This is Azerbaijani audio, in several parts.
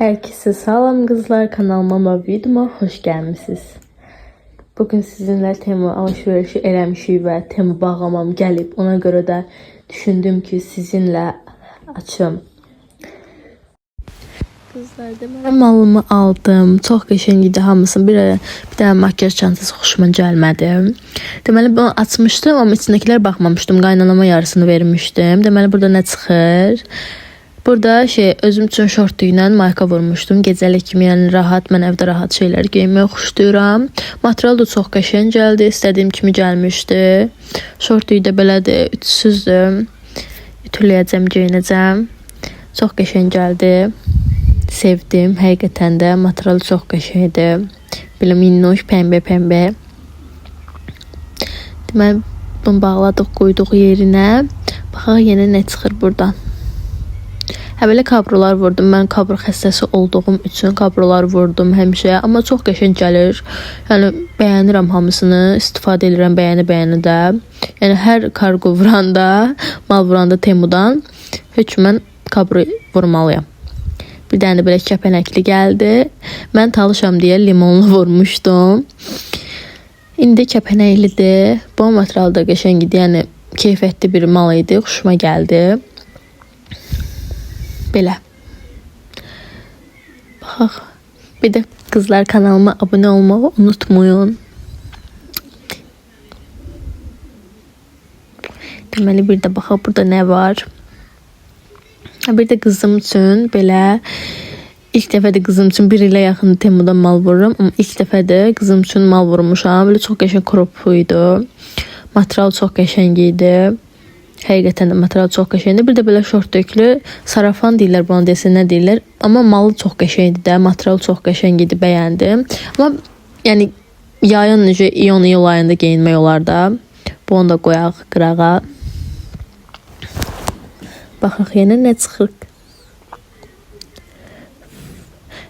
Herkese salam kızlar, kanalıma ve videoma hoş gelmişsiniz. Bugün sizinle Temu alışverişi eləmişik ve Temu bağlamam gelip ona göre de düşündüm ki sizinle açım. Kızlar deməli malımı aldım. Çox qəşəng idi hamısını. Bir dənə makyaj çantası xoşuma gəlmədi. Deməli bunu açmışdım ama içindəkilərə baxmamışdım. Qaynanama yarısını vermişdim. Deməli burada nə çıxır? Burada özüm üçün şortla marka vurmuşdum. Gecəlik kimi, yəni rahat, mən evdə rahat şeylər geyinməyi xoşlayıram. Material da çox qəşəng gəldi, istədiyim kimi gəlmişdi. Şortlu da belədir, ütüsüzdür. Ütüləyəcəm, geyinəcəm. Çox qəşəng gəldi. Sevdim, həqiqətən də material çox qəşəngdir. Belə minnoş, pəmbə. Deməli bunu bağladıq, qoyduq yerinə. Baxaq yenə nə çıxır buradan. Belə kabrolar vurdum. Mən kabro xəstəsi olduğum üçün kabrolar vurdum həmişə. Amma çox qəşəng gəlir. Yəni bəyənirəm hamısını. İstifadə edirəm bəyəni də. Yəni hər kargo vuranda, mal vuranda Temudan heç mən kabro vurmalıyam. Bir dənə belə kəpənəkli gəldi. Mən talışam deyə limonlu vurmuşdum. İndi kəpənəklidir. Bu material da qəşəng idi. Yəni keyfiyyətli bir mal idi. Xoşuma gəldi. Belə. Baxaq. Bir də kızlar kanalıma abone olmağı unutmayın. Deməli bir də baxaq burada nə var. Bir də qızım üçün belə ilk dəfə də qızım üçün 1 ilə yaxın Temudan mal vururam. Amma ilk dəfə də qızım üçün mal vurmuşam. Belə çox qəşəng crop idi. Material çox qəşəng idi. Həqiqətən də material çox qəşəngdir. Bir də belə şort döklü sarafan deyirlər, buna desə nə deyirlər. Amma malı çox qəşəngdir də, material çox qəşəng idi, bəyəndim. Amma yəni yayın necə iyul ayında geyinmək olar da. Bunu da qoyaq qırağa. Baxaq yenə nə çıxır.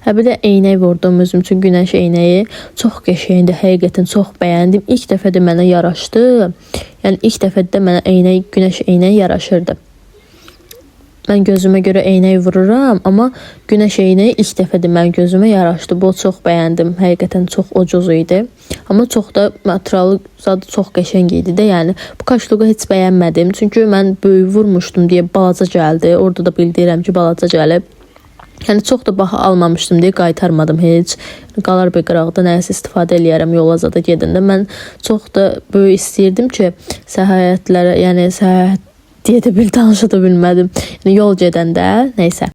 Bir də eynək vurdum özüm üçün, günəş eynəyi. Çox qəşəngdir, həqiqətən çox bəyəndim. İlk dəfə də mənə yaraşdı. Yəni ilk dəfə də mənə eynək, günəş eynəyi yaraşırdı. Mən gözümə görə eynək vururam, amma günəş eynəyi ilk dəfə də mənim gözümə yaraşdı. Bu çox bəyəndim. Həqiqətən çox ucuz idi. Amma çox da materialı zadı çox qəşəng idi də. Yəni bu kaşluğu heç bəyənmədim. Çünki mən böyük vurmuşdum deyə balaca gəldi. Orada da bildirəm ki, balaca gəlib. Yəni çox da baha almamışdım deyə qaytarmadım heç. Qalar bir qıraqda nəyisə istifadə eləyərəm yola zada gedəndə. Mən çox da böyük istəyirdim ki, səyahətlərə, yəni səyahət deyə də danışa da bilmədim. Yəni yol gedəndə, nəysə.